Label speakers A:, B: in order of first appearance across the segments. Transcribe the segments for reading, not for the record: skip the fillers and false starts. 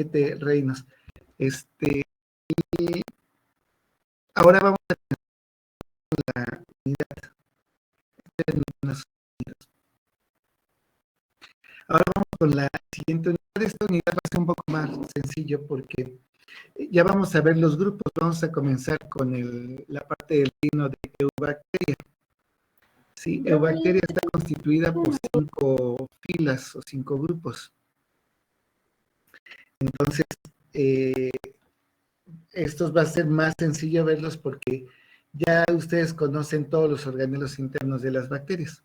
A: 7 reinos. Y ahora vamos a la unidad. Ahora vamos con la siguiente unidad. Esta unidad va a ser un poco más sencillo porque ya vamos a ver los grupos. Vamos a comenzar con la parte del reino de Eubacteria. Sí, Eubacteria está constituida por 5 filas o 5 grupos. Entonces, estos va a ser más sencillo verlos porque ya ustedes conocen todos los organelos internos de las bacterias.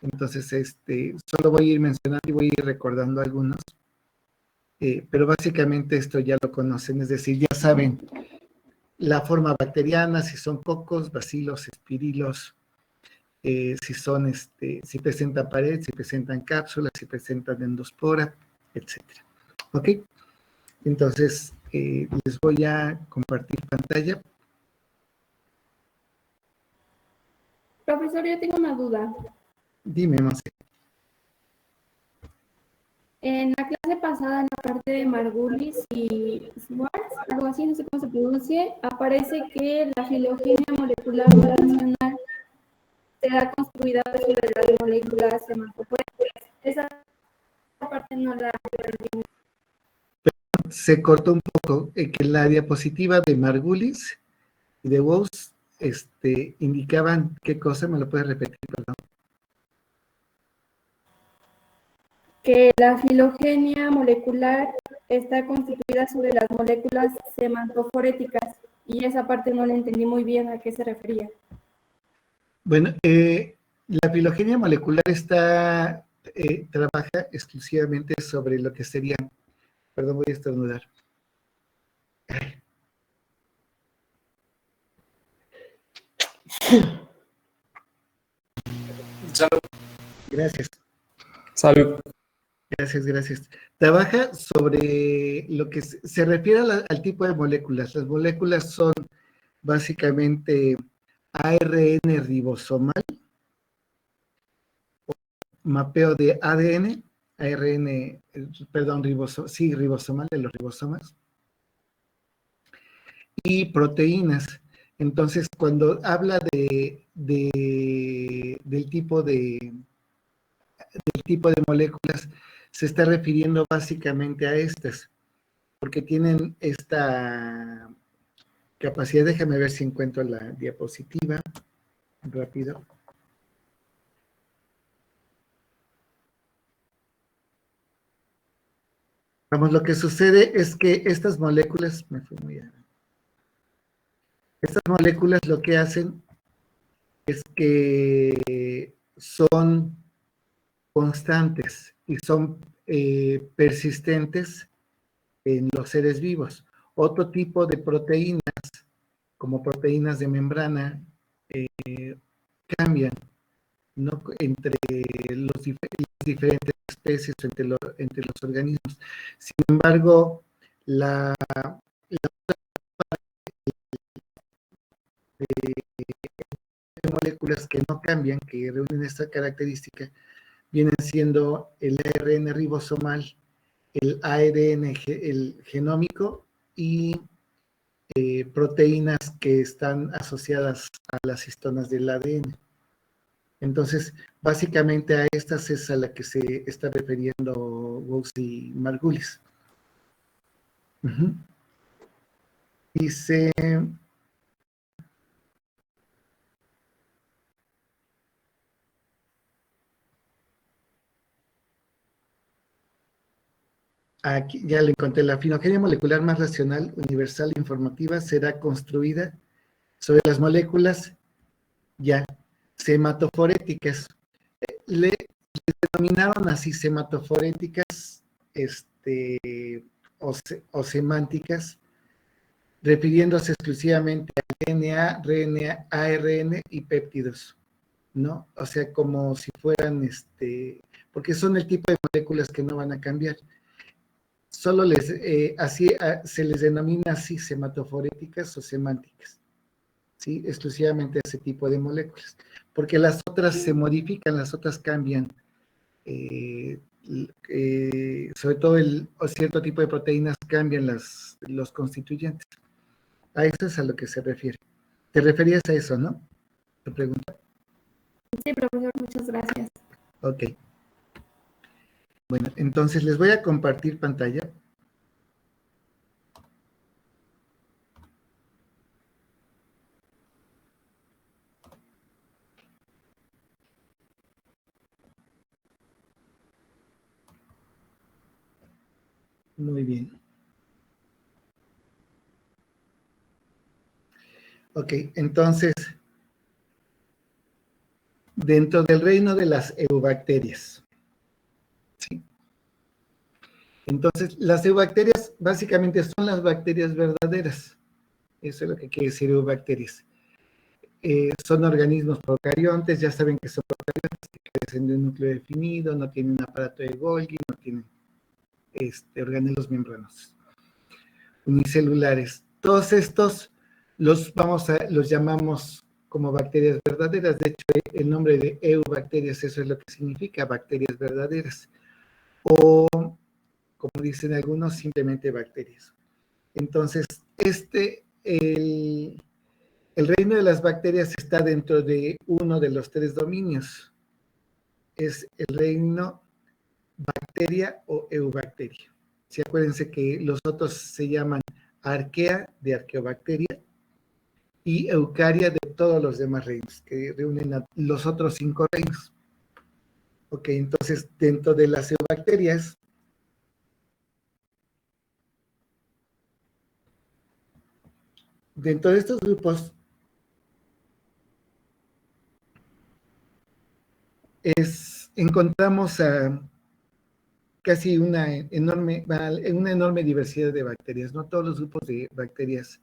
A: Entonces, solo voy a ir mencionando y voy a ir recordando algunos. Pero básicamente esto ya lo conocen, es decir, ya saben la forma bacteriana, si son cocos, bacilos, espirilos, si presentan pared, si presentan cápsulas, si presentan endospora, etc. ¿Ok? Entonces, les voy a compartir pantalla.
B: Profesor, yo tengo una duda.
A: Dime, Monse.
B: En la clase pasada, en la parte de Margulis y Schwartz, algo así, no sé cómo se pronuncie, aparece que la filogenia molecular relacional será construida sobre las moléculas hematopoéticas. Esa parte no la entiendo.
A: Se cortó un poco, que la diapositiva de Margulis y de Wouse indicaban qué cosa, ¿me lo puedes repetir, perdón?
B: Que la filogenia molecular está constituida sobre las moléculas sematoforéticas y esa parte no la entendí muy bien a qué se refería.
A: Bueno, la filogenia molecular trabaja exclusivamente sobre lo que sería, perdón, voy a estornudar.
C: Salud.
A: Gracias.
C: Salud.
A: Gracias. Trabaja sobre lo que se refiere al tipo de moléculas. Las moléculas son básicamente ARN ribosomal, mapeo de ADN, ribosomal de los ribosomas, y proteínas. Entonces, cuando habla del tipo de moléculas, se está refiriendo básicamente a estas, porque tienen esta capacidad. Déjame ver si encuentro la diapositiva rápido. Vamos, lo que sucede es que estas moléculas, estas moléculas lo que hacen es que son constantes y son persistentes en los seres vivos. Otro tipo de proteínas, como proteínas de membrana, cambian, ¿no?, entre las diferentes especies o entre los organismos. Sin embargo, la de moléculas que no cambian, que reúnen esta característica, vienen siendo el ARN ribosomal, el ARN el genómico y proteínas que están asociadas a las histonas del ADN. Entonces, básicamente a estas es a la que se está refiriendo Wouse y Margulis. Dice... Aquí ya le encontré. La filogenia molecular más racional, universal e informativa será construida sobre las moléculas ya sematoforéticas. Le denominaron así sematoforéticas o semánticas, refiriéndose exclusivamente a DNA, RNA, ARN y péptidos, ¿no? O sea, como si fueran, porque son el tipo de moléculas que no van a cambiar. Solo se les denomina así sematoforéticas o semánticas, ¿sí? Exclusivamente ese tipo de moléculas, porque las otras se modifican, las otras cambian sobre todo cierto tipo de proteínas cambian los constituyentes. A eso es a lo que se refiere. ¿Te referías a eso, no? ¿Te pregunta?
B: Sí, profesor, muchas gracias.
A: Ok. Bueno, entonces les voy a compartir pantalla. Muy bien. Ok, entonces, dentro del reino de las eubacterias. ¿Sí? Entonces, las eubacterias básicamente son las bacterias verdaderas. Eso es lo que quiere decir eubacterias. Son organismos procariontes, ya saben que son procariontes, que carecen de un núcleo definido, no tienen un aparato de Golgi, no tienen organelos membranosos, unicelulares. Todos estos los llamamos como bacterias verdaderas. De hecho, el nombre de eubacterias, eso es lo que significa, bacterias verdaderas. O, como dicen algunos, simplemente bacterias. Entonces, el reino de las bacterias está dentro de uno de los tres dominios. Es el reino bacteria o eubacteria. Sí, acuérdense que los otros se llaman arquea de arqueobacteria y eucaria de todos los demás reinos, que reúnen a los otros 5 reinos. Ok, entonces dentro de las eubacterias, dentro de estos grupos, encontramos a casi una enorme diversidad de bacterias, ¿no? Todos los grupos de bacterias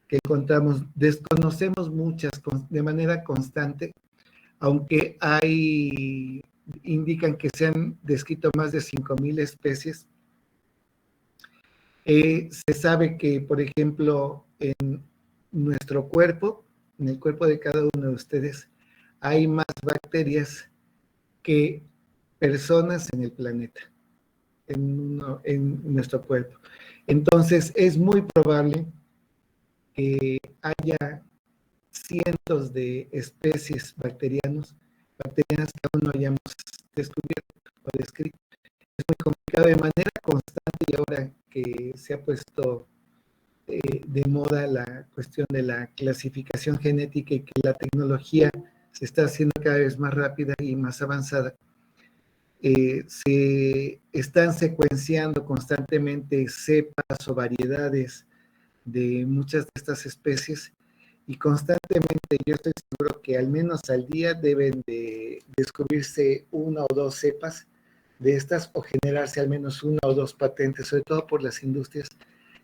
A: que encontramos, desconocemos muchas de manera constante, aunque indican que se han descrito más de 5,000 especies. Se sabe que, por ejemplo, en nuestro cuerpo, en el cuerpo de cada uno de ustedes, hay más bacterias que personas en el planeta, en nuestro cuerpo. Entonces, es muy probable que haya cientos de especies bacterianas que aún no hayamos descubierto o descrito. Es muy complicado de manera constante, y ahora que se ha puesto de moda la cuestión de la clasificación genética y que la tecnología se está haciendo cada vez más rápida y más avanzada, se están secuenciando constantemente cepas o variedades de muchas de estas especies, y constantemente yo estoy seguro que al menos al día deben de descubrirse 1 o 2 cepas de estas, o generarse al menos 1 o 2 patentes, sobre todo por las industrias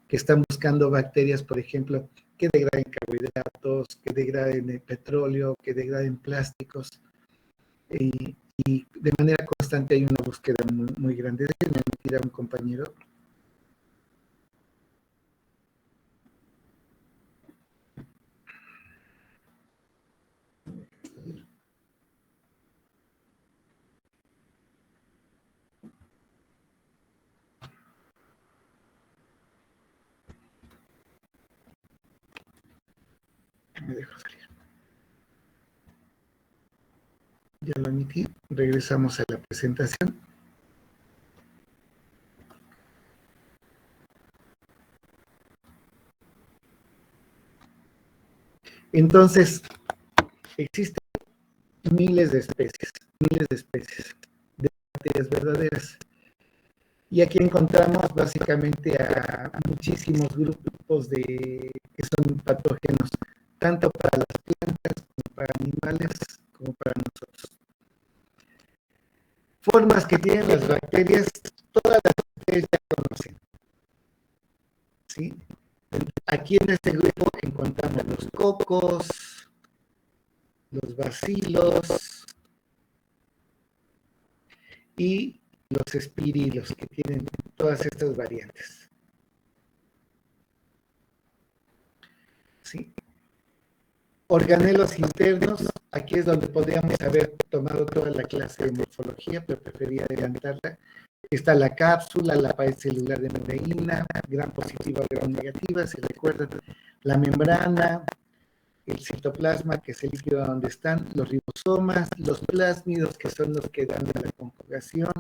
A: que están buscando bacterias, por ejemplo, que degraden carbohidratos, que degraden petróleo, que degraden plásticos, y de manera constante hay una búsqueda muy, muy grande. Déjenme admitir a un compañero. Me dejo salir. Ya lo admití. Regresamos a la presentación. Entonces, existen miles de especies de bacterias verdaderas. Y aquí encontramos básicamente a muchísimos grupos que son patógenos, tanto para las plantas como para animales, como para nosotros. Formas que tienen las bacterias, todas las bacterias ya conocen. ¿Sí? Aquí en este grupo encontramos los cocos, los bacilos y los espirilos, que tienen todas estas variantes. ¿Sí? Organelos internos, aquí es donde podríamos haber tomado toda la clase de morfología, pero prefería adelantarla. Está la cápsula, la pared celular de mureína, gram positiva, gram negativa, si recuerdan, la membrana, el citoplasma, que es el líquido donde están los ribosomas, los plásmidos, que son los que dan a la conjugación,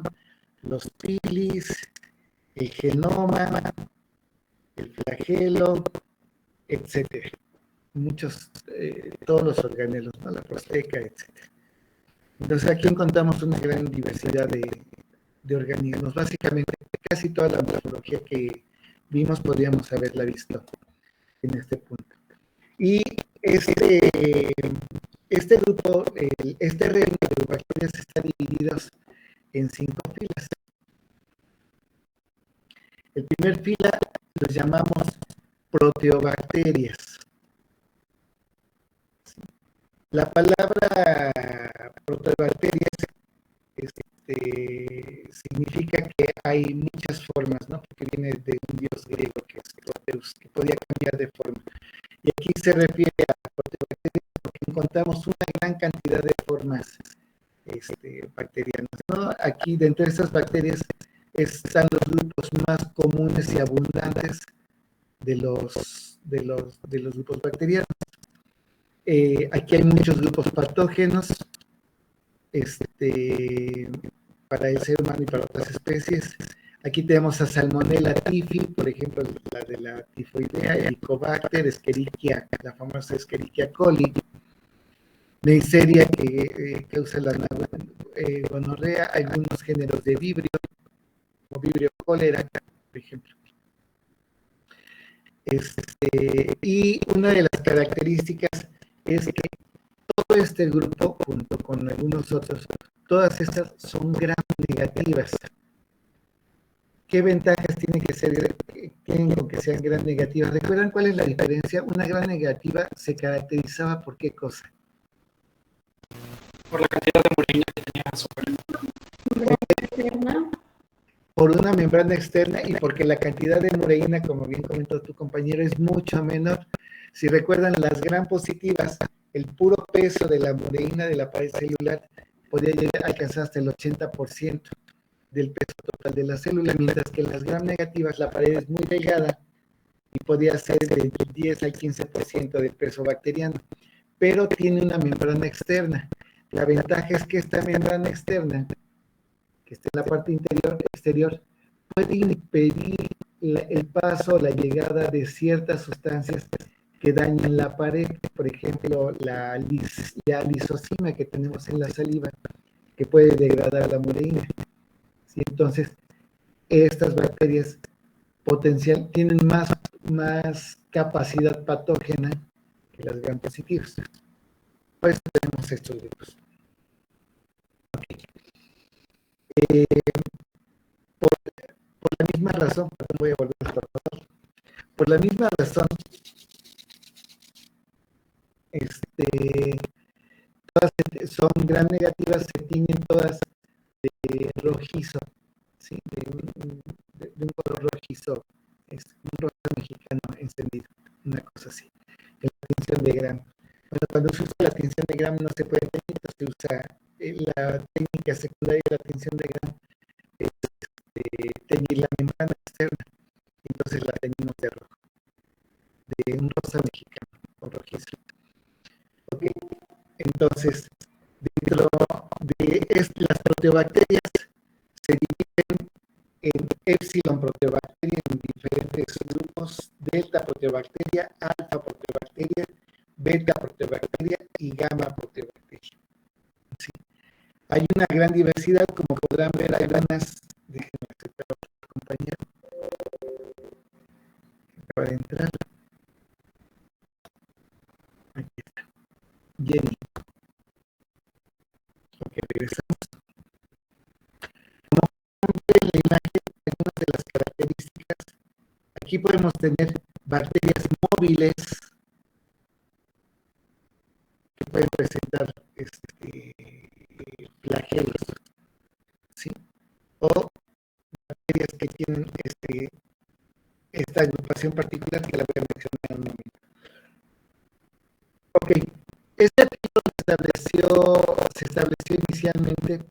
A: los pilis, el genoma, el flagelo, etcétera. Muchos, todos los organelos, ¿no? La prosteca, etcétera. Entonces aquí encontramos una gran diversidad de organismos. Básicamente, casi toda la morfología que vimos podríamos haberla visto en este punto. Y este grupo, este reino de bacterias está dividido en 5 filas. El primer fila los llamamos proteobacterias. La palabra proteobacterias significa que hay muchas formas, ¿no? Porque viene de un dios griego que es Proteus, que podía cambiar de forma. Y aquí se refiere a proteobacterias porque encontramos una gran cantidad de formas bacterianas, ¿no? Aquí dentro de estas bacterias están los grupos más comunes y abundantes de los grupos bacterianos. Aquí hay muchos grupos patógenos para el ser humano y para otras especies. Aquí tenemos a Salmonella typhi, por ejemplo, la de la tifoidea, Helicobacter, Escherichia, la famosa Escherichia coli, Neisseria, que causa la gonorrea, algunos géneros de vibrio, como Vibrio cólera, por ejemplo. Y una de las características es que todo este grupo, junto con algunos otros, todas estas son gram negativas. ¿Qué ventajas tienen con que sean gram negativas? ¿Recuerdan cuál es la diferencia? Una gram negativa se caracterizaba por qué cosa.
C: Por la cantidad de mureína que tenía sobre él.
A: Por una membrana externa y porque la cantidad de mureína, como bien comentó tu compañero, es mucho menor. Si recuerdan, las gram positivas, el puro peso de la mureína de la pared celular podía llegar a alcanzar hasta el 80% del peso total de la célula, mientras que las gram negativas, la pared es muy delgada y podía ser del 10 al 15% del peso bacteriano, pero tiene una membrana externa. La ventaja es que esta membrana externa, que está en la parte exterior, puede impedir el paso o la llegada de ciertas sustancias que dañen la pared, por ejemplo, la lisozima que tenemos en la saliva, que puede degradar la mureína. ¿Sí? Entonces, estas bacterias tienen más capacidad patógena que las gram positivas. Por eso tenemos estos grupos. Okay. Por la misma razón, voy a volver a tratar. Por la misma razón, todas son gram negativas, se tiñen todas de rojizo, ¿sí? de un color rojizo, es un rosa mexicano encendido, una cosa así. La tinción de gram. Bueno, cuando se usa la tinción de gram no se puede teñir, se usa la técnica secundaria de la tinción de gram, es teñir la membrana externa, entonces la teñimos de rojo, de un rosa mexicano o rojizo. Ok, entonces dentro de las proteobacterias se dividen en epsilon proteobacteria en diferentes grupos, delta proteobacteria, alfa proteobacteria, beta proteobacteria y gamma proteobacteria. ¿Sí? Hay una gran diversidad, como podrán ver, hay algunas, déjenme aceptar a otro compañero, acaba de entrar. Aquí está, Jenny. Ok, regresamos. Como en la imagen, algunas de las características, aquí podemos tener bacterias móviles que pueden presentar flagelos, ¿sí? O bacterias que tienen esta agrupación particular que la voy a mencionar en un momento. Ok, Este tipo se estableció inicialmente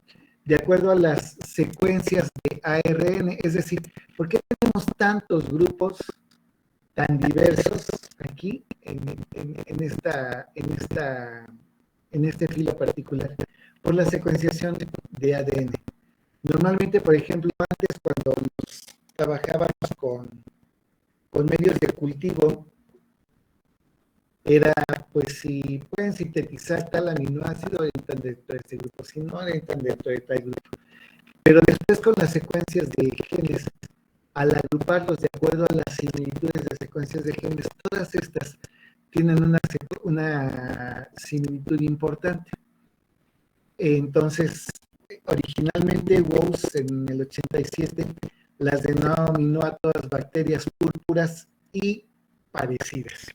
A: de acuerdo a las secuencias de ARN, es decir, ¿por qué tenemos tantos grupos tan diversos aquí en este filo particular? Por la secuenciación de ADN. Normalmente, por ejemplo, antes cuando trabajábamos con medios de cultivo, era, pues, si pueden sintetizar tal aminoácido, entran dentro de este grupo, si no, entran dentro de tal grupo. Pero después con las secuencias de genes, al agruparlos de acuerdo a las similitudes de secuencias de genes, todas estas tienen una similitud importante. Entonces, originalmente Woese en el 87 las denominó a todas bacterias púrpuras y parecidas,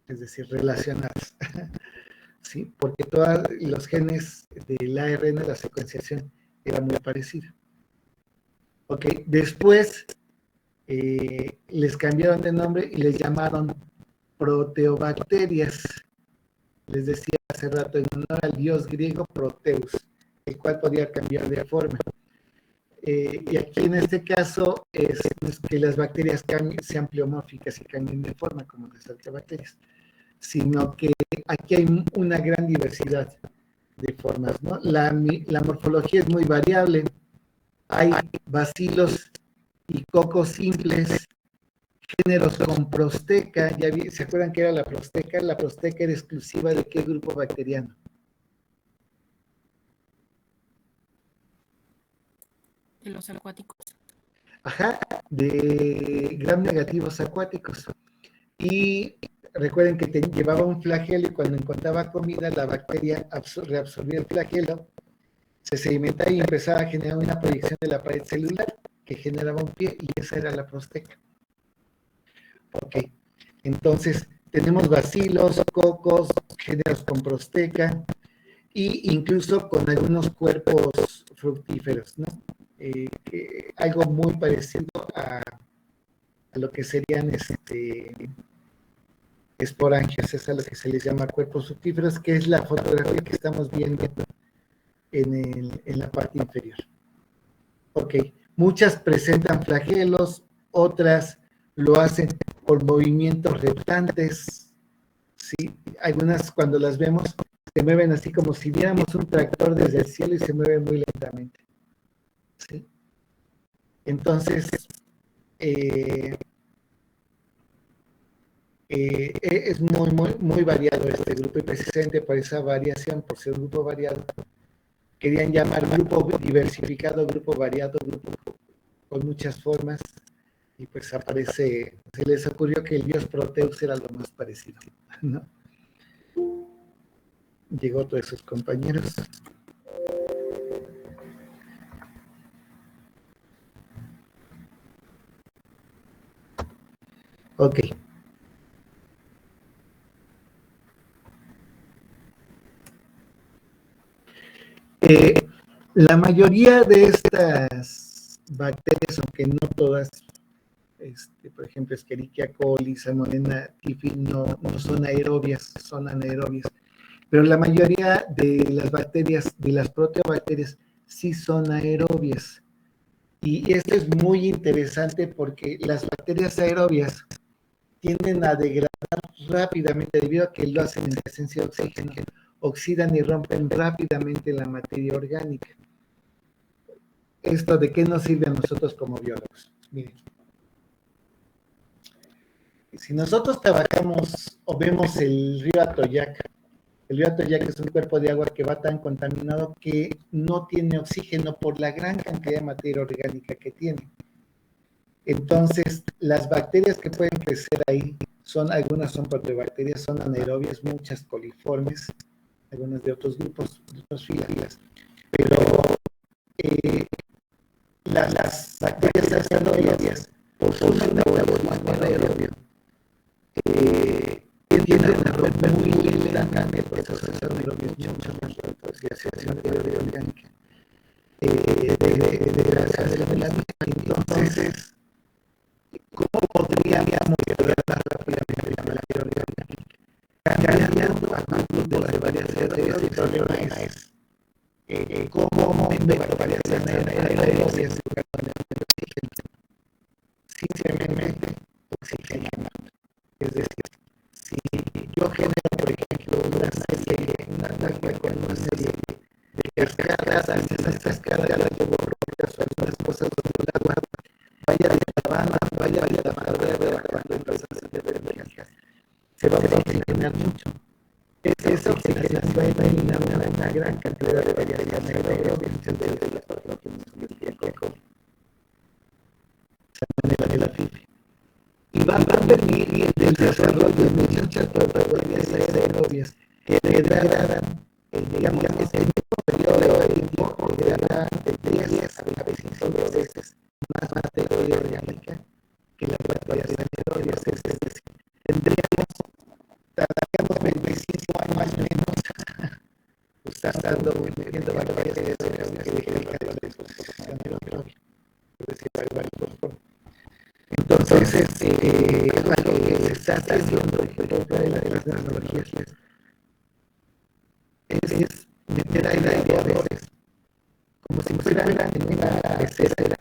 A: es decir, relacionadas. ¿Sí? Porque todos los genes del ARN, la secuenciación, era muy parecida. Ok, después les cambiaron de nombre y les llamaron proteobacterias. Les decía hace rato, en honor al dios griego Proteus, el cual podía cambiar de forma. Y aquí en este caso es que las bacterias sean pleomórficas y cambien de forma como las arqueobacterias, sino que aquí hay una gran diversidad de formas, ¿no? La morfología es muy variable. Hay bacilos y cocos simples, géneros con prosteca. ¿Se acuerdan qué era la prosteca? La prosteca era exclusiva de qué grupo bacteriano.
D: De los acuáticos.
A: Ajá, de gram negativos acuáticos. Y recuerden que llevaba un flagelo y cuando encontraba comida, la bacteria reabsorbía el flagelo, se sedimentaba y empezaba a generar una proyección de la pared celular que generaba un pie, y esa era la prosteca. Ok, entonces tenemos bacilos, cocos, géneros con prosteca e incluso con algunos cuerpos fructíferos, ¿no? Algo muy parecido a lo que serían esporangios, es a lo que se les llama cuerpos fructíferos, que es la fotografía que estamos viendo en la parte inferior. Ok, muchas presentan flagelos, otras lo hacen por movimientos reptantes, ¿sí? Algunas cuando las vemos se mueven así como si viéramos un tractor desde el cielo y se mueven muy lentamente, ¿sí? Entonces, es muy variado este grupo, y precisamente por esa variación, por ser un grupo variado, querían llamar grupo diversificado, grupo variado, grupo con muchas formas, y pues se les ocurrió que el dios Proteus era lo más parecido, ¿no? Llegó otro de sus compañeros. Ok. La mayoría de estas bacterias, aunque no todas, por ejemplo, Escherichia coli, Salmonella typhi, no son aerobias, son anaerobias. Pero la mayoría de las bacterias, de las proteobacterias, sí son aerobias. Y esto es muy interesante porque las bacterias aerobias tienden a degradar rápidamente debido a que lo hacen en presencia de oxígeno, oxidan y rompen rápidamente la materia orgánica. ¿Esto de qué nos sirve a nosotros como biólogos? Miren, si nosotros trabajamos o vemos el río Atoyac es un cuerpo de agua que va tan contaminado que no tiene oxígeno por la gran cantidad de materia orgánica que tiene. Entonces, las bacterias que pueden crecer ahí algunas son proteobacterias, son anaerobias, muchas coliformes, algunas de otros grupos, de otras filas, pero las bacterias anaerobias, por su metabolismo anaerobio, tienden a romper muy lentamente el proceso anaerobio, mucho más lento, es la sección de orgánica de grasas de la melanina. Entonces, ¿cómo podríamos degradar rápidamente la materia orgánica? Cambiando a grupos de varias oxigenando. Es decir, si yo genero, por ejemplo, una con una serie de cascadas, esas cascadas yo borro algunas cosas donde la guardo, vaya bajando, entonces se va a oxigenar mucho. Esa oxigenación va a eliminar una gran cantidad de variaciones aerobias de las proteínas de la fibra. Y va a permitir el desarrollo de muchas proteínas aerobias que degradan, digamos, este mismo periodo de tiempo degradan de 10 a 25 veces más materia orgánica que las variaciones aerobias. Es decir, tardaríamos 25 años más o menos usando viendo variaciones aerobias que dejan la disposición aerobia. Es decir, entonces, algo que se está haciendo de las tecnologías es meter aire a veces, como si fuera en una pecera,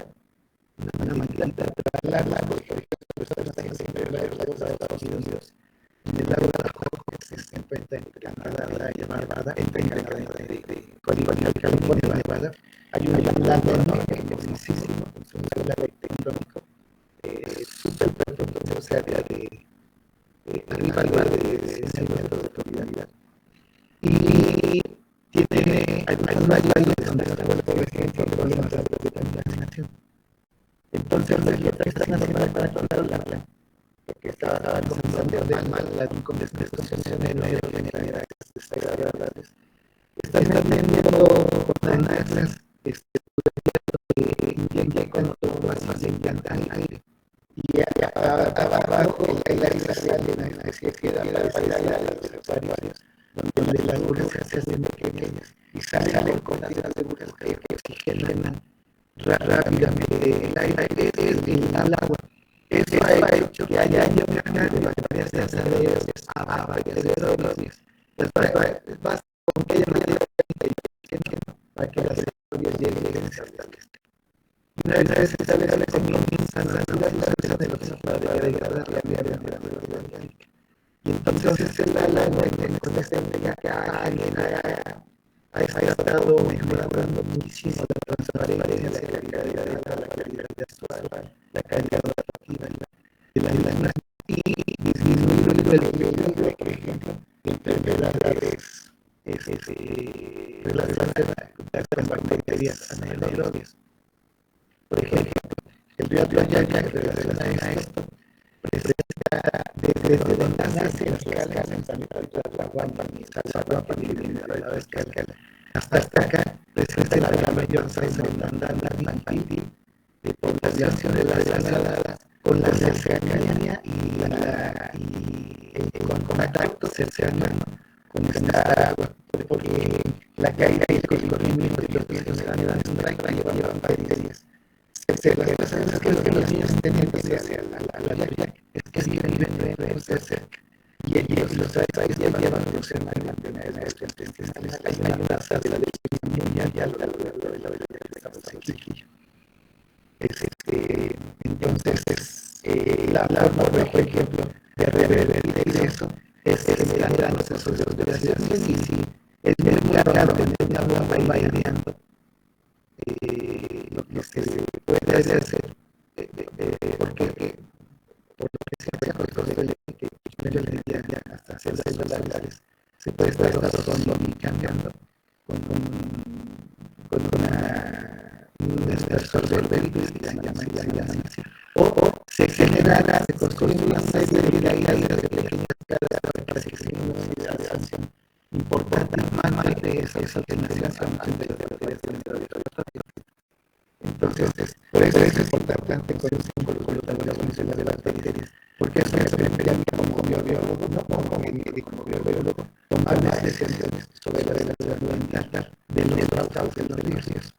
A: una maquinita larga, porque estamos siempre en los Estados Unidos, en el lago de Tahoe, que se encuentra entre Canadá y Nevada, entre Canadá y California y Nevada, hay un lago enorme, hermosísimo, con su lago tectónico, súper profundo, o sea, arriba de 100 metros de profundidad. Y tiene algunos valles donde se vuelve, por ejemplo, problemas de contaminación. Entonces, lo que están haciendo para controlarla, porque estaba comenzando mal la descomposición aerogénica, están metiendo plantas inyectan más inyectan aire. Y abajo el aire sale de una especie de parecida a los acuarios, donde las burbujas se hacen muy pequeñas y salen con las burbujas que oxigenan rápidamente el aire del agua. Eso ha hecho que haya una cantidad de variaciones aerobias basta con que haya una para que las aerobias lleguen a una vez establece comienzan las relaciones de los estados de degradar la biodiversidad orgánica. Y entonces el agua con esta energía que alguien ha estado mejorando muchísimo la transparencia, la calidad visual, la calidad olfativa de la lana y disminuir el peligro, por ejemplo, de enfermedades relacionadas con bacterias anaerobias. Por ejemplo, el río Toyaca, que relaciona esto, presenta desde donde nace la escala en San Pedro de la Guampa, hasta acá, presenta la mayor cantidad de población relacionada con la cercanía y con contacto cercano con esta agua, porque la caída y el corrimiento de los ríos llevan bacterias. Las personas que los niños tienen que hacia la playa es que viven lejos de cerca y ellos los países llevan funcionalmente en las intestinales. Hay una tasa de muy alta de la sequía. Entonces, la forma, por ejemplo, de revertir eso es generando los procesos de vaciación y si es muy marcado en el agua va variando. Lo que se puede hacer porque por lo que se hace con los que medio de día hasta celdas celulares se puede estar rozando y cambiando con un expresor de así. O se genera, se construye una serie de aire de pequeñas caras para que se una oxidación importante más de esa oxigenación de las bacterias. Entonces, por eso es importante conocer con las funciones de las bacterias, porque es una experiencia como biólogo, no como médico, como biólogo, tomar decisiones sobre la velocidad ambiental de los causas de los riesgos.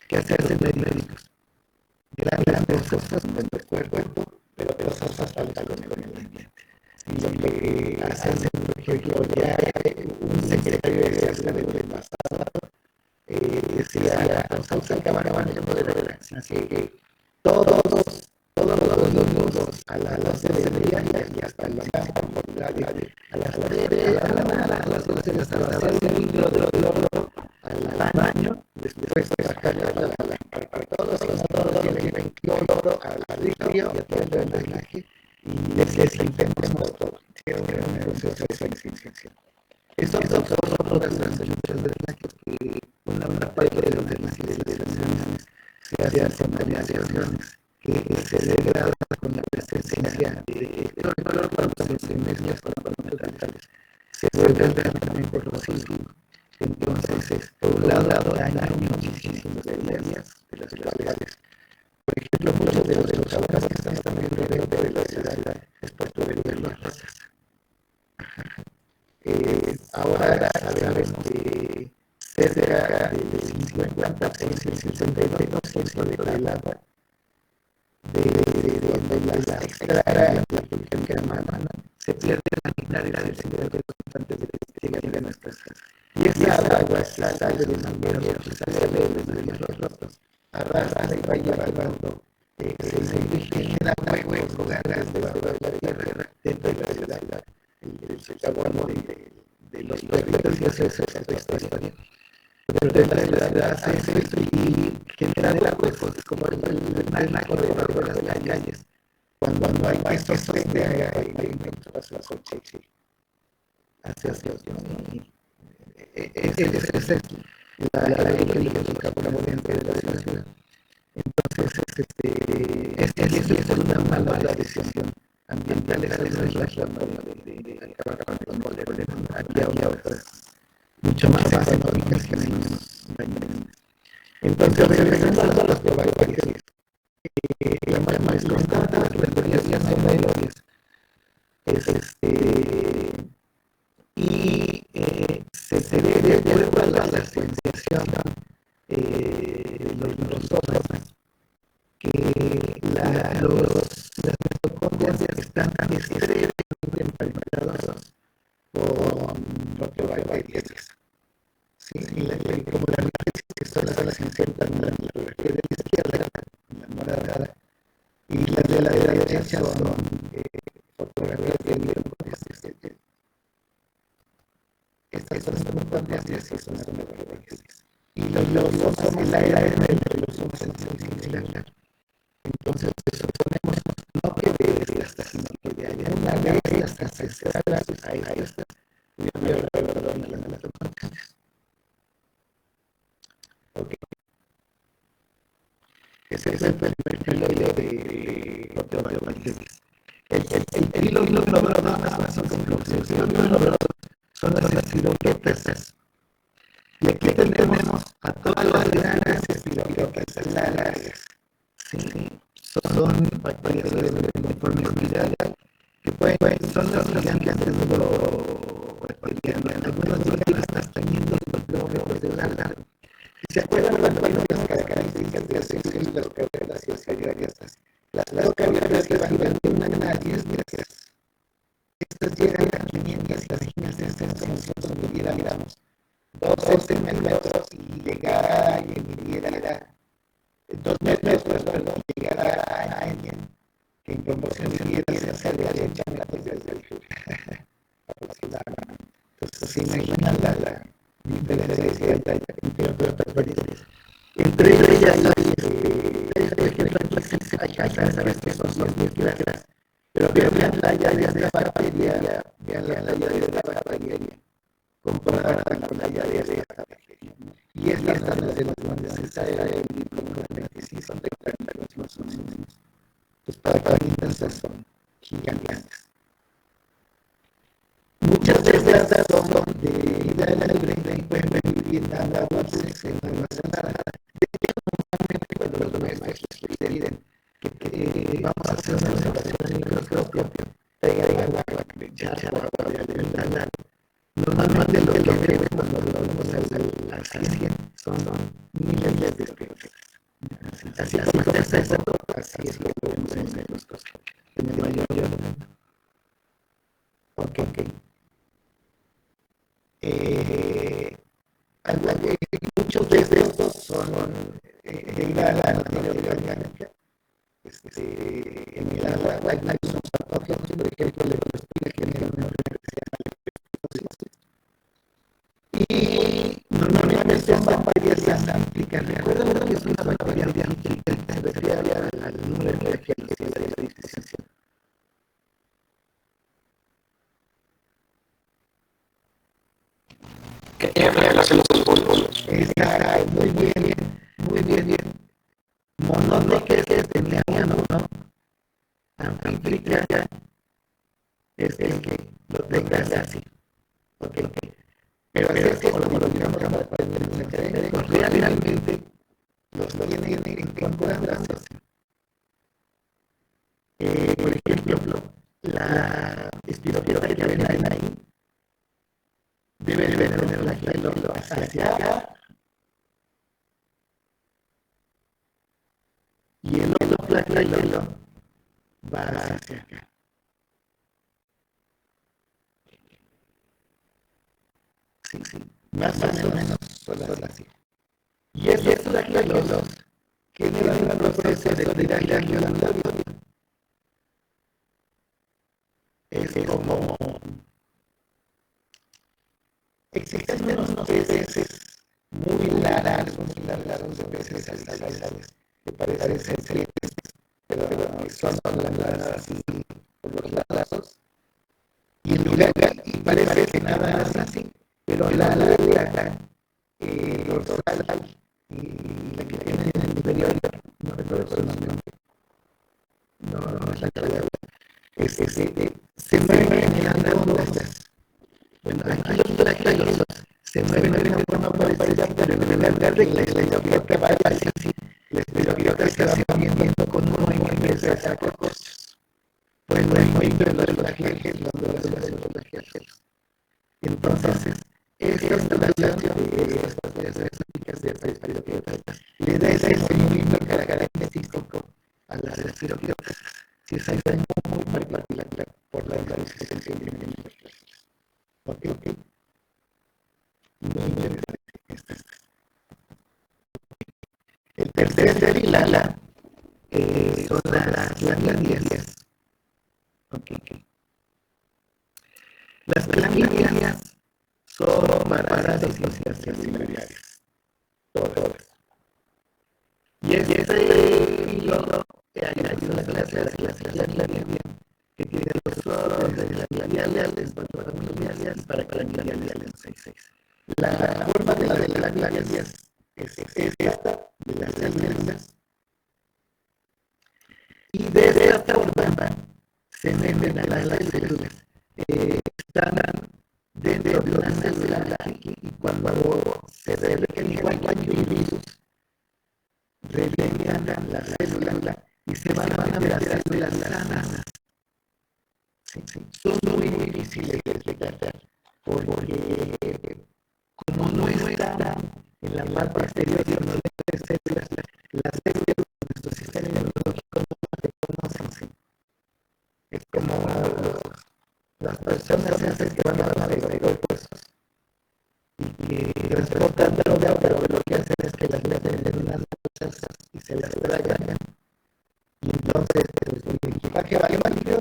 A: ¿Qué hacen médicos? Grandes cosas con el cuerpo, pero cosas hasta el ambiente. Y lo que hacen, por ejemplo, ya un secretario de Ciencia del pasado decía causa el camarón de poder. Así que todos los nudos a las del drenaje y desinfectamos todo. Es un proceso de desinfección. Eso otras estructuras de drenaje que una parte de los drenajes se hacen con aleaciones que se degradan con la presencia de cloro cuando se mezclan con metales. Se vuelve realmente corrosivo. Entonces, por un lado, daña muchísimas áreas de las cuales, por ejemplo, muchos de los trabajadores que están alrededor de la ciudad es por ver las rocas. Ahora sabemos que cerca del 50% del agua de donde las extraen la producción que mano se pierde la mitad de los habitantes de llegar a nuestras casas. Y esa agua sale de mangueros, sale de los rotos, arrastra y va llevando, se genera huevos, hogares debajo de la tierra, dentro de la ciudad, el socavón de los pueblos, y eso es otra historia. Pero de la ciudad hace eso y genera huecos, como el drenaje debajo de las calles. Cuando hay que sostener pavimento hacia el coche, hacia esa es la potente de la ciudad. Entonces, eso es una mala decisión ambiental, esa es la forma de acabar con los problemas. Había otras mucho más económicas que menos dañinas. Entonces, regresando a las probabilidades, la mayoría de las probabilidades son aleatorias. Y se debe de acuerdo a la sensación de los ojos que las mitocondrias están extremadamente emparentados con probabilidades. Sí, como las matrices que son las que se encuentran en la de la izquierda, la morada, y las de la derecha son fotografías de mitocondrias. Estas son mitocondrias y son las probabilidades. Y los ojos en la ARN de los ojos en entonces, suponemos no que de estas, sino que de alguna de estas ancestras a estas, las mitocondrias. Ok. Ese es el primer triloyo de probabilidades. El triloyo son las espiroquetas. Y aquí tenemos a todas las grandes espiroquetas largas. Sí, son bacterias de forma espiral que son las gigantes de lo bacteriano. En algunos lugares estás teniendo los glóbulos de largo. Y se acuerdan cuando vimos las características de las células eucariotarias. Las eucariotas que van de 1 a 10 metros. Estas llegan a 500 y las 500 son 100 miligramos. 2 centímetros y llegar a midiera 2 metros, perdón, llegar a alguien que en proporción midiera se de 80 metros desde el sur. Aproximadamente. Entonces se imaginan la diferencia de talla entre otras variedades. Entre ellas hay sabes que son 10 clases, pero vean la talla de esta bacteria, vean la talla de esta bacteria comparada con la talla de esta bacteria. Y estas son las de las más necesarias del libro, que sí son de 40 más o menos. Los patagonitas son gigantes. Muchas de estas son de vida libre y pueden vivir en agua dulce, en agua salada. De hecho, normalmente cuando los maestros les piden que vamos a hacer una observación en el microscopio, traigan agua, agua de alimentar. Normalmente lo que vemos cuando lo vamos al 100 son miles de especies. Así como está esa copa, así es lo que vemos en el microscopio, en el mayor momento. Ok. Muchos de estos son debido a la materia orgánica. En el agua hay unos patógenos, por ejemplo, la leptospira genera una enfermedad que se llama leptospirosis. Y normalmente son bacterias cíclicas. Recuerda que es una bacteria cíclica, se refiere al número de bacterias que se
C: los polos.
A: Está muy bien, muy bien. Mononoke que tenía uno, amplifica, es el que lo tengas así. Ok. Pero así es como lo digamos para los académicos, realmente los tienen encontrándose. Por ejemplo, la espiroqueta que ven ahí debe tener la flelo hacia acá y el otro flagelo va hacia acá. Sí, más o menos son así. Y esos flagelos generan un proceso de tiraje ondulatorio. Es como existen unos peces muy largos de peces alzales, que parecen ser pero son así por los lados. Y en lugar, y parece que nada más así, pero la aleta dorsal y la que tiene en el inferior, no recuerdo el nombre, no es la clave, se mueven generando ondas. Bueno, aquí los flagelos se mueven de una forma parecida, pero en lugar de que la espiroqueta vaya así, la espiroqueta se va moviendo con uno en vez de sacar cosas. Pues no hay movimiento de los flagelos. Entonces, esta ondulación de estas típicas de espiroquetas le da ese movimiento característico a las espiroquetas. Si es algo muy particular por la existencia que tienen los flagelos. Ok. Muy interesante. El tercer filala son las clamídias. Ok. Las clamídias son parásitos ciliares. Todas. Y este hilo hay una clase de las clamídias que tiene los órdenes clamídiales, familiares, para clamídiales 6. La forma de las clamídias es esta, de las células. Y de esta forma se meten a las células. Están dentro de una célula y cuando se replican igual que el virus, replican la célula y se van a meter a células sanas. Sí. Son muy difíciles de detectar porque como no están en la parte exterior de las células de nuestro sistema inmunológico no las reconocen. Es como las personas que van a los aeropuertos y que transportan droga, pero lo que hacen es que las meten en unas bolsas y se las tragan. Y entonces el equipaje va limpio,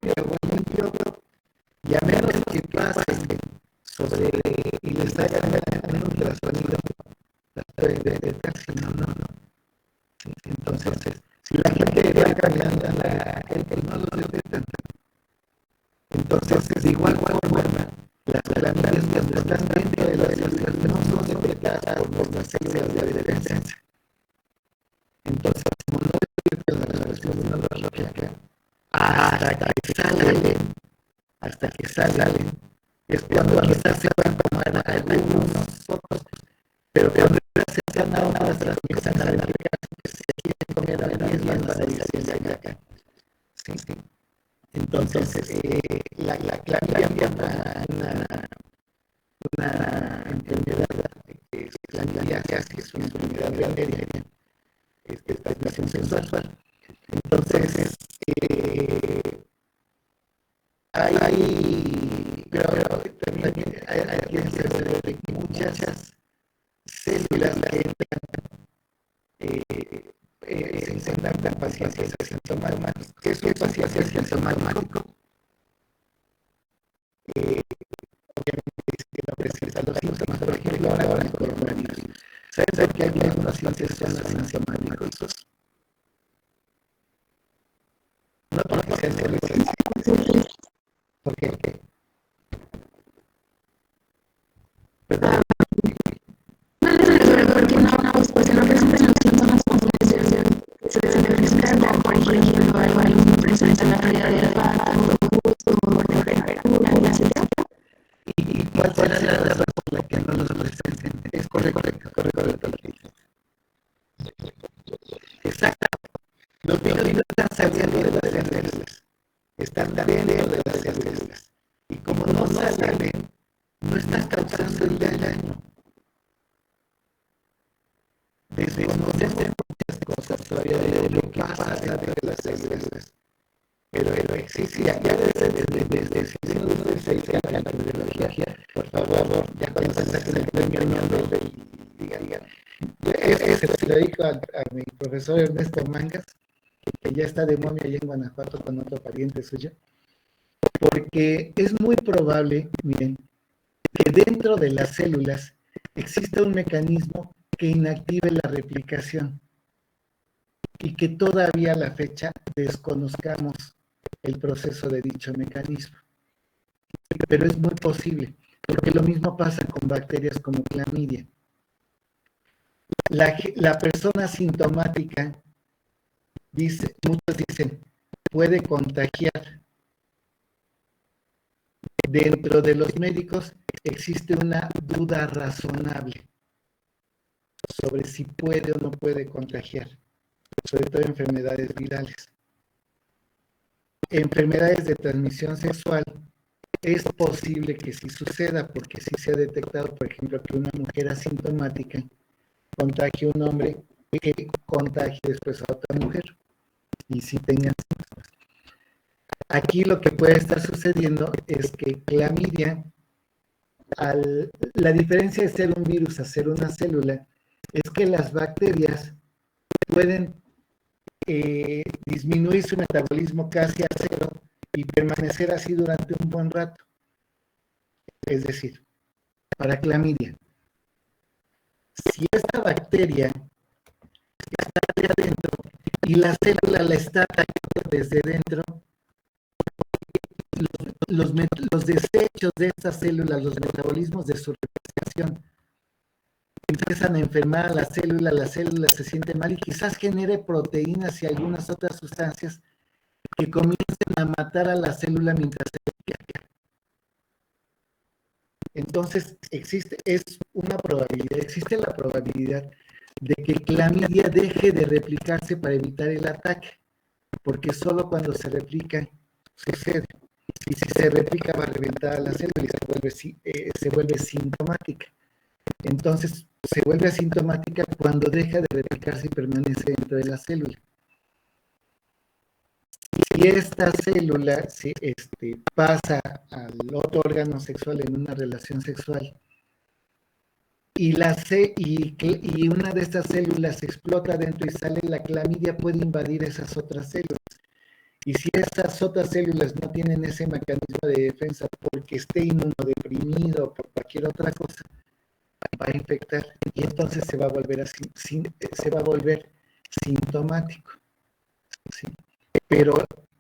A: y a menos que pasen sobre y les hagan un ultrasonido, las pueden detectar, si no. Sí. Entonces, si la gente va caminando a la gente no lo detectan. Entonces, de igual forma, las clamídias cuando están dentro de las células no son detectadas por las células de defensa. Entonces, como no detectan la respuesta inmunológica, hasta que salen, es cuando quizás se van a tomar algunos pocos, pero cuando se hacen a otras empiezan a ver que se quieren comer a las mismas para irse de acá. Sí. Entonces, la clamidia una enfermedad que es clamidiasis, que es una enfermedad bacteriana, es transmisión sexual. Entonces, pero también hay que saber que muchas células que entran se encuentran pacientes asintomáticos. ¿Qué es un paciente asintomático? Obviamente que no presenta los síntomas, por ejemplo, ahora el coronavirus. ¿Sabes que algunos pacientes son asintomáticos? No porque sean células, porque perdón, están dentro de las células. Y como no salen, no están causando el daño. Desconocemos muchas cosas todavía de lo que pasa dentro de las células. Pero existe, ya desde el siglo XVI en la biología, por favor, ya cuando se saquen el premio Nobel y digan, se lo dedico a mi profesor Ernesto Mangas, que ya está de momia allá en Guanajuato con otro pariente suyo, porque es muy probable, miren, que dentro de las células existe un mecanismo que inactive la replicación y que todavía a la fecha desconozcamos el proceso de dicho mecanismo. Pero es muy posible, porque lo mismo pasa con bacterias como clamidia. La persona sintomática, muchos dicen, puede contagiar. Dentro de los médicos existe una duda razonable sobre si puede o no puede contagiar, sobre todo enfermedades virales. Enfermedades de transmisión sexual, es posible que sí suceda, porque sí se ha detectado, por ejemplo, que una mujer asintomática contagie a un hombre que contagie después a otra mujer, y sí tengan síntomas. Aquí lo que puede estar sucediendo es que clamidia, la diferencia de ser un virus a ser una célula, es que las bacterias pueden disminuir su metabolismo casi a cero y permanecer así durante un buen rato. Es decir, para clamidia, si esta bacteria está de adentro y la célula la está atacando desde dentro, los desechos de estas células, los metabolismos de su replicación, empiezan a enfermar a la célula se siente mal y quizás genere proteínas y algunas otras sustancias que comiencen a matar a la célula mientras se replica. Entonces, existe la probabilidad de que clamidia deje de replicarse para evitar el ataque, porque solo cuando se replica sucede. Y si se replica va a reventar a la célula y se vuelve sintomática. Entonces, se vuelve asintomática cuando deja de replicarse y permanece dentro de la célula. Si esta célula pasa al otro órgano sexual en una relación sexual y una de estas células explota dentro y sale, la clamidia puede invadir esas otras células. Y si esas otras células no tienen ese mecanismo de defensa porque esté inmunodeprimido o por cualquier otra cosa, va a infectar y entonces se va a volver sintomático. ¿Sí? Pero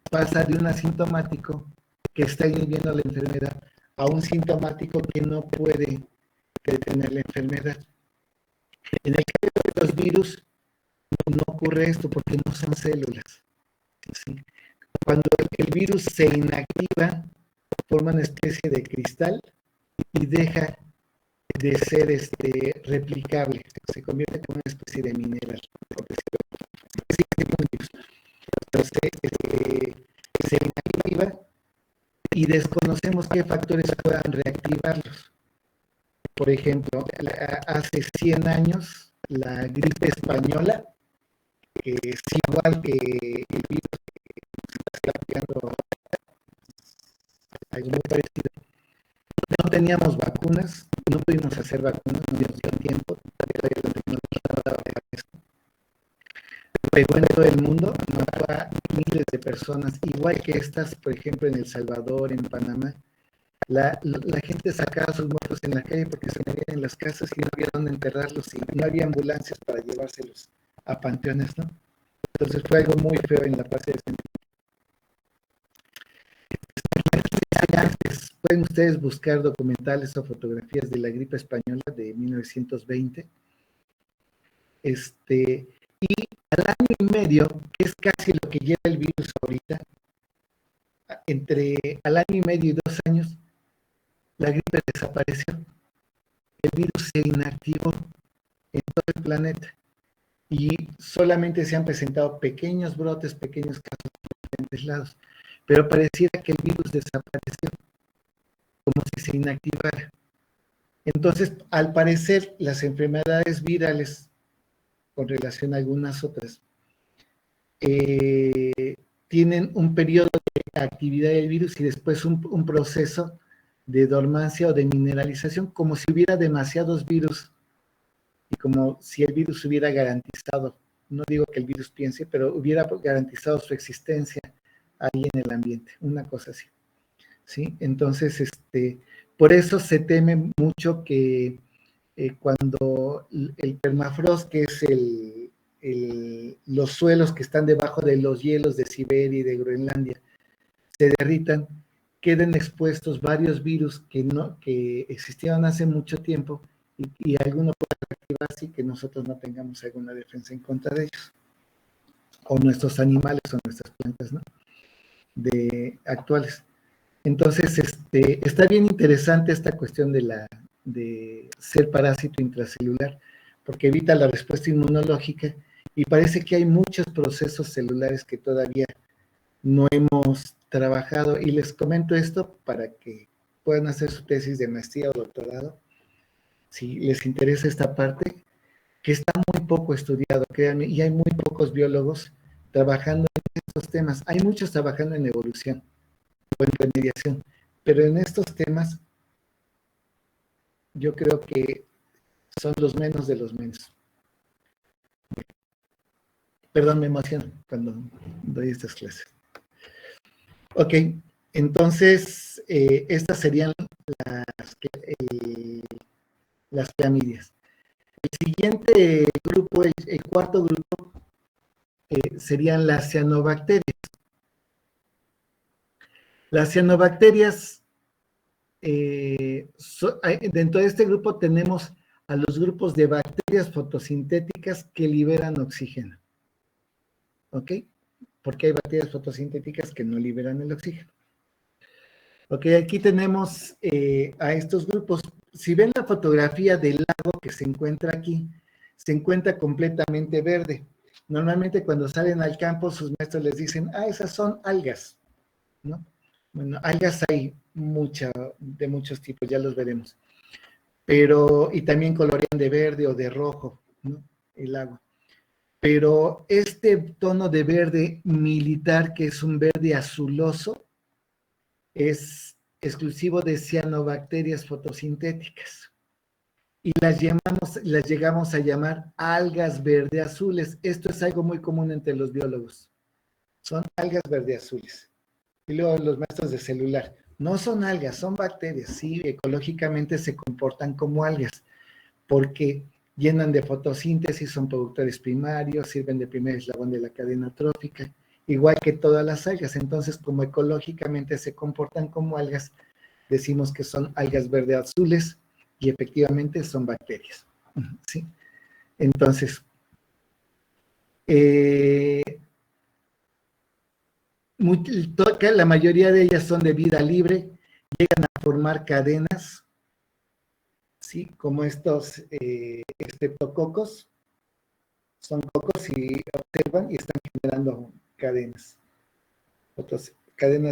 A: pasa de un asintomático que está inhibiendo la enfermedad a un sintomático que no puede detener la enfermedad. En el caso de los virus no ocurre esto porque no son células. ¿Sí? Cuando el virus se inactiva, forma una especie de cristal y deja de ser replicable, se convierte en una especie de mineral, por decirlo así. Entonces, se inactiva y desconocemos qué factores puedan reactivarlos. Por ejemplo, hace 100 años, la gripe española, que es igual que el virus que está aplicando, algo muy parecido. No teníamos vacunas, no pudimos hacer vacunas, no dio tiempo, todavía la tecnología no daba para eso. Pegó en todo el mundo, mató a miles de personas, igual que estas, por ejemplo, en El Salvador, en Panamá. La gente sacaba a sus muertos en la calle porque se morían en las casas y no había dónde enterrarlos y no había ambulancias para llevárselos a panteones, ¿no? Entonces fue algo muy feo en la parte de antes. Pueden ustedes buscar documentales o fotografías de la gripe española de 1920. Y al año y medio, que es casi lo que lleva el virus ahorita, al año y medio y 2 años, la gripe desapareció. El virus se inactivó en todo el planeta y solamente se han presentado pequeños brotes, pequeños casos en diferentes lados. pero pareciera que el virus desapareció, como si se inactivara. Entonces, al parecer, las enfermedades virales, con relación a algunas otras, tienen un periodo de actividad del virus y después un proceso de dormancia o de mineralización, como si hubiera demasiados virus y como si el virus hubiera garantizado, no digo que el virus piense, pero hubiera garantizado su existencia ahí en el ambiente, una cosa así, ¿sí? Entonces, por eso se teme mucho que cuando el permafrost, que es los suelos que están debajo de los hielos de Siberia y de Groenlandia, se derritan, queden expuestos varios virus que existieron hace mucho tiempo y alguno puede reactivarse y que nosotros no tengamos alguna defensa en contra de ellos, o nuestros animales o nuestras plantas, ¿no? Actuales. Entonces, está bien interesante esta cuestión de ser parásito intracelular, porque evita la respuesta inmunológica y parece que hay muchos procesos celulares que todavía no hemos trabajado. Y les comento esto para que puedan hacer su tesis de maestría o doctorado, si les interesa esta parte, que está muy poco estudiado, créanme, y hay muy pocos biólogos trabajando en estos temas. Hay muchos trabajando en evolución o en remediación, pero en estos temas yo creo que son los menos de los menos. Perdón, me emociono cuando doy estas clases. Ok, entonces estas serían las clamidias. El siguiente grupo, el cuarto grupo, serían las cianobacterias. Las cianobacterias, dentro de este grupo tenemos a los grupos de bacterias fotosintéticas que liberan oxígeno. ¿Ok? Porque hay bacterias fotosintéticas que no liberan el oxígeno. Ok, aquí tenemos a estos grupos. Si ven la fotografía del lago que se encuentra aquí, se encuentra completamente verde. Normalmente cuando salen al campo, sus maestros les dicen, esas son algas, ¿no? Bueno, algas hay de muchos tipos, ya los veremos. Y también colorean de verde o de rojo, ¿no? El agua. Pero este tono de verde militar, que es un verde azuloso, es exclusivo de cianobacterias fotosintéticas. Y las llegamos a llamar algas verde azules. Esto es algo muy común entre los biólogos. Son algas verde azules. Y luego los maestros de celular. No son algas, son bacterias. Sí, ecológicamente se comportan como algas, porque llenan de fotosíntesis, son productores primarios, sirven de primer eslabón de la cadena trófica, igual que todas las algas. Entonces, como ecológicamente se comportan como algas, decimos que son algas verde azules y efectivamente son bacterias. ¿Sí? Entonces, la mayoría de ellas son de vida libre, llegan a formar cadenas, ¿sí? Como estos estreptococos, son cocos y observan y están generando cadenas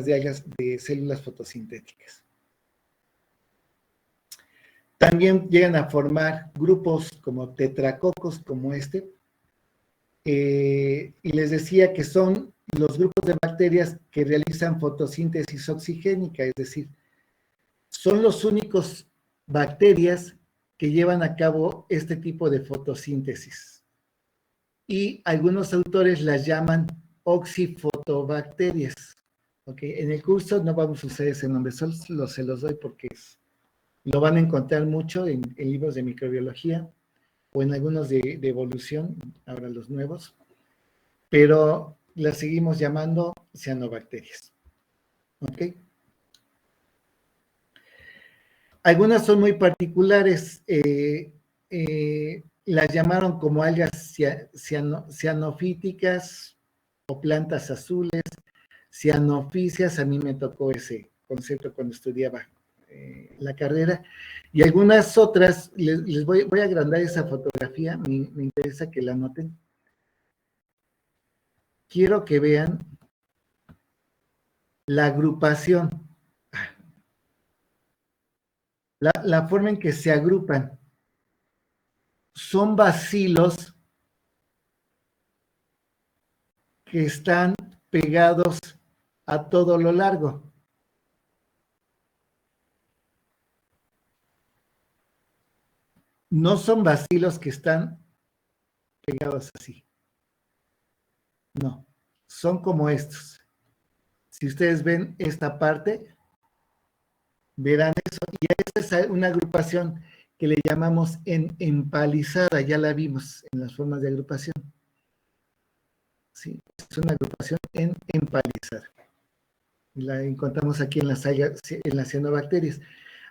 A: de algas, de células fotosintéticas. También llegan a formar grupos como tetracocos, como este, y les decía que son los grupos de bacterias que realizan fotosíntesis oxigénica, es decir, son los únicos bacterias que llevan a cabo este tipo de fotosíntesis. Y algunos autores las llaman oxifotobacterias. ¿Okay? En el curso no vamos a usar ese nombre, solo se los doy porque lo van a encontrar mucho en libros de microbiología o en algunos de evolución, ahora los nuevos, pero las seguimos llamando cianobacterias. ¿Ok? Algunas son muy particulares, las llamaron como algas cianofíticas o plantas azules, cianofisias. A mí me tocó ese concepto cuando estudiaba la carrera, y algunas otras, les voy a agrandar esa fotografía, me interesa que la noten. Quiero que vean La agrupación, la forma en que se agrupan, son bacilos que están pegados a todo lo largo. No son bacilos que están pegados así. No, son como estos. Si ustedes ven esta parte, verán eso. Y esta es una agrupación que le llamamos empalizada. Ya la vimos en las formas de agrupación. Sí, es una agrupación empalizada. La encontramos aquí en las cianobacterias.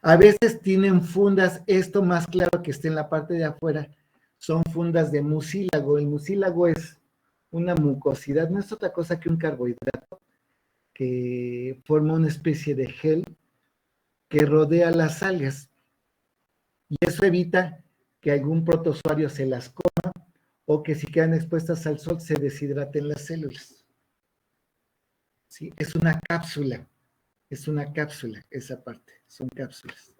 A: A veces tienen fundas, esto más claro que está en la parte de afuera, son fundas de mucílago. El mucílago es una mucosidad, no es otra cosa que un carbohidrato que forma una especie de gel que rodea las algas. Y eso evita que algún protozoario se las coma o que si quedan expuestas al sol se deshidraten las células. ¿Sí? Es una cápsula esa parte, son cápsulas.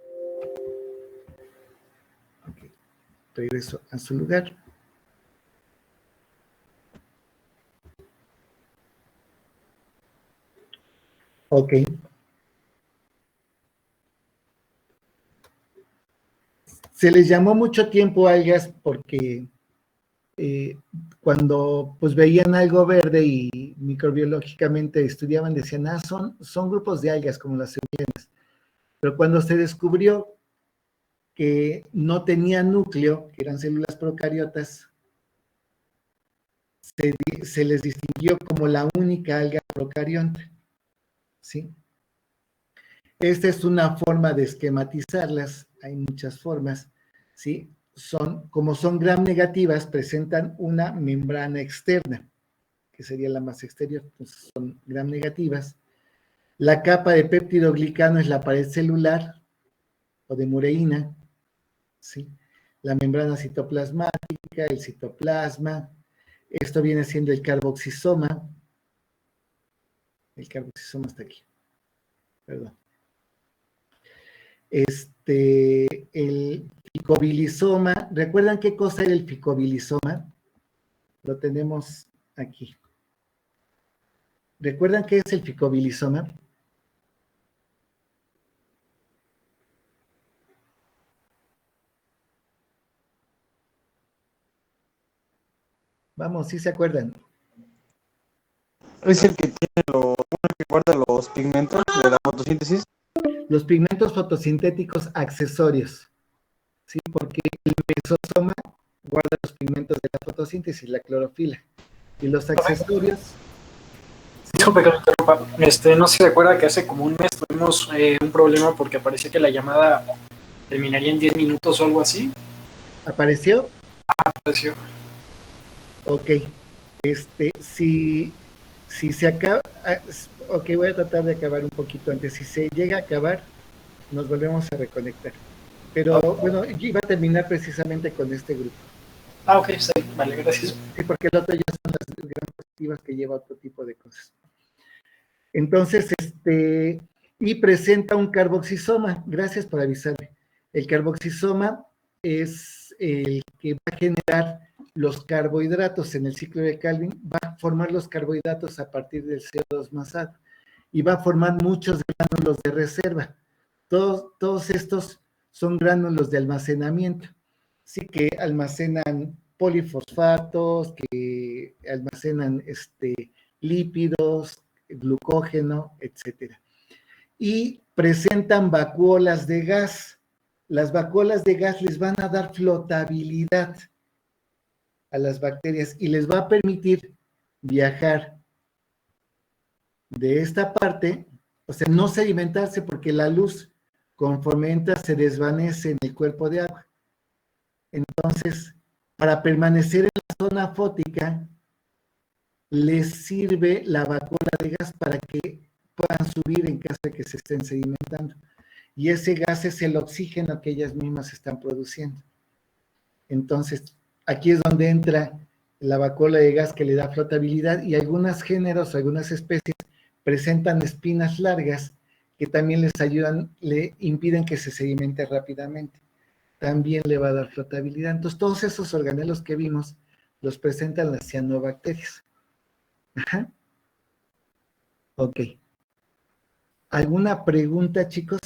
A: Ok, regreso a su lugar. Ok. Se les llamó mucho tiempo algas porque cuando pues veían algo verde y microbiológicamente estudiaban, decían, son grupos de algas como las semillas. Pero cuando se descubrió que no tenían núcleo, que eran células procariotas, se les distinguió como la única alga procarionta, ¿sí? Esta es una forma de esquematizarlas, hay muchas formas, ¿sí? Como son gram negativas, presentan una membrana externa, que sería la más exterior, entonces son gram negativas. La capa de péptidoglicano es la pared celular, o de mureína, ¿sí? La membrana citoplasmática, el citoplasma, esto viene siendo el carboxisoma está aquí, perdón. El ficobilisoma, ¿recuerdan qué cosa era el ficobilisoma? Lo tenemos aquí. ¿Recuerdan qué es el ficobilisoma? Vamos, ¿sí se acuerdan?
E: Es el que tiene uno que guarda los pigmentos de la fotosíntesis.
A: Los pigmentos fotosintéticos accesorios, ¿sí? Porque el mesosoma guarda los pigmentos de la fotosíntesis, la clorofila. Y los accesorios...
C: Disculpe que me interrumpa. No sé si se acuerda que hace como un mes tuvimos un problema porque parecía que la llamada terminaría en 10 minutos o algo así.
A: ¿Apareció?
C: Apareció.
A: Ok. Si se acaba... Ok, voy a tratar de acabar un poquito antes. Si se llega a acabar, nos volvemos a reconectar. Pero bueno, yo iba a terminar precisamente con este grupo.
C: Ok, sí, vale, gracias.
A: Sí, porque el otro ya son las gran positivas que lleva otro tipo de cosas. Entonces, y presenta un carboxisoma. Gracias por avisarme. El carboxisoma es el que va a generar los carbohidratos en el ciclo de Calvin, va a formar los carbohidratos a partir del CO2 más agua y va a formar muchos gránulos de reserva. Todos estos son gránulos de almacenamiento, sí, que almacenan polifosfatos, que almacenan lípidos, glucógeno, etcétera. Y presentan vacuolas de gas. Las vacuolas de gas les van a dar flotabilidad a las bacterias y les va a permitir viajar de esta parte, o sea, no sedimentarse porque la luz conforme entra se desvanece en el cuerpo de agua. Entonces, para permanecer en la zona fótica, les sirve la vacuola de gas para que puedan subir en caso de que se estén sedimentando. Y ese gas es el oxígeno que ellas mismas están produciendo. Entonces, aquí es donde entra la vacuola de gas que le da flotabilidad y algunos géneros, algunas especies presentan espinas largas que también les ayudan, le impiden que se sedimente rápidamente. También le va a dar flotabilidad. Entonces, todos esos organelos que vimos los presentan las cianobacterias. Ajá. Ok. ¿Alguna pregunta, chicos?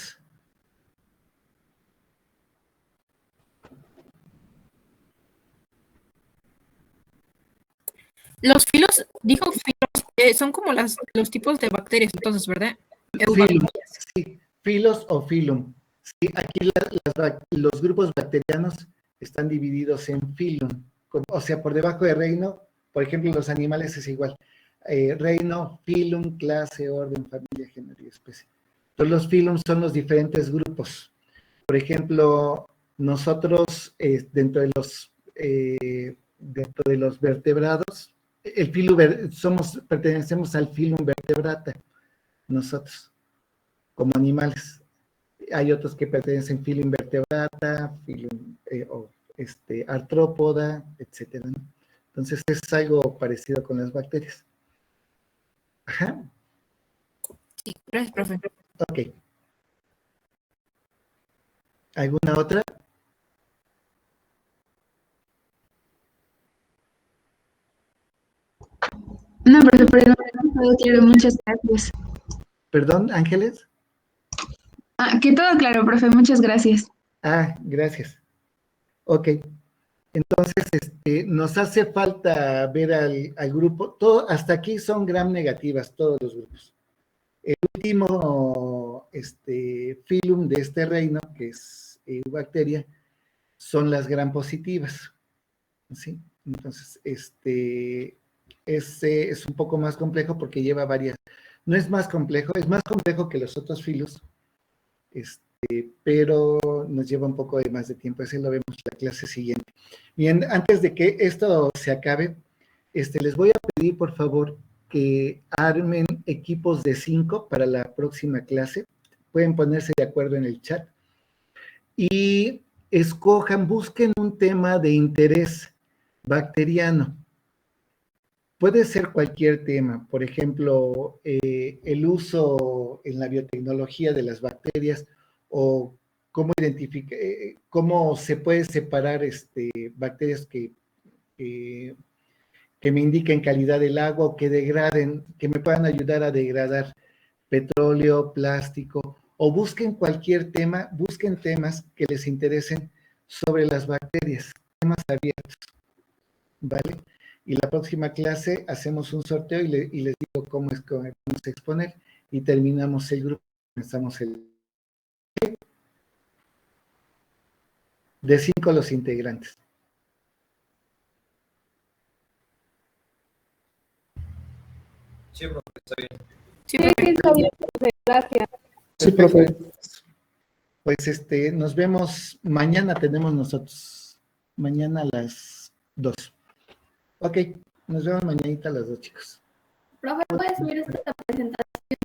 D: Los filos, dijo filos, son como los tipos de bacterias, entonces, ¿verdad?
A: Filum, sí, filos o filum. Sí, aquí los grupos bacterianos están divididos en filum. O sea, por debajo de reino, por ejemplo, los animales es igual. Reino, filum, clase, orden, familia, género y especie. Entonces, los filum son los diferentes grupos. Por ejemplo, nosotros dentro de los vertebrados, pertenecemos al filum vertebrata, nosotros, como animales. Hay otros que pertenecen al filum vertebrata, artrópoda, etcétera, ¿no? Entonces es algo parecido con las bacterias. Ajá.
D: Sí, gracias, profe.
A: Ok. ¿Alguna otra?
F: No, profe, por el momento todo claro, muchas gracias.
A: Perdón, Ángeles.
F: Que todo claro, profe, muchas gracias.
A: Gracias. Ok. Entonces, nos hace falta ver al grupo. Hasta aquí son gram negativas todos los grupos. El último filum de este reino, que es bacteria, son las gram positivas. ¿Sí? Entonces, ese es un poco más complejo porque lleva varias. No es más complejo, es más complejo que los otros filos, pero nos lleva un poco de más de tiempo. Ese lo vemos en la clase siguiente. Bien, antes de que esto se acabe, les voy a pedir, por favor, que armen equipos de 5 para la próxima clase. Pueden ponerse de acuerdo en el chat. Y busquen un tema de interés bacteriano. Puede ser cualquier tema, por ejemplo, el uso en la biotecnología de las bacterias o cómo se puede separar bacterias que me indiquen calidad del agua o que degraden, que me puedan ayudar a degradar petróleo, plástico, o busquen cualquier tema, busquen temas que les interesen sobre las bacterias, temas abiertos, ¿vale? Y la próxima clase hacemos un sorteo y les digo cómo es que vamos a exponer y terminamos el grupo, comenzamos de 5 los integrantes.
E: Sí, profe, está bien.
D: Sí, profe.
B: Está bien, profe, gracias.
E: Sí, profe.
A: Pues nos vemos mañana, tenemos nosotros. Mañana a las 2. Ok, nos vemos mañanita a las 2, chicos.
B: Profe, ¿puedes subir esta presentación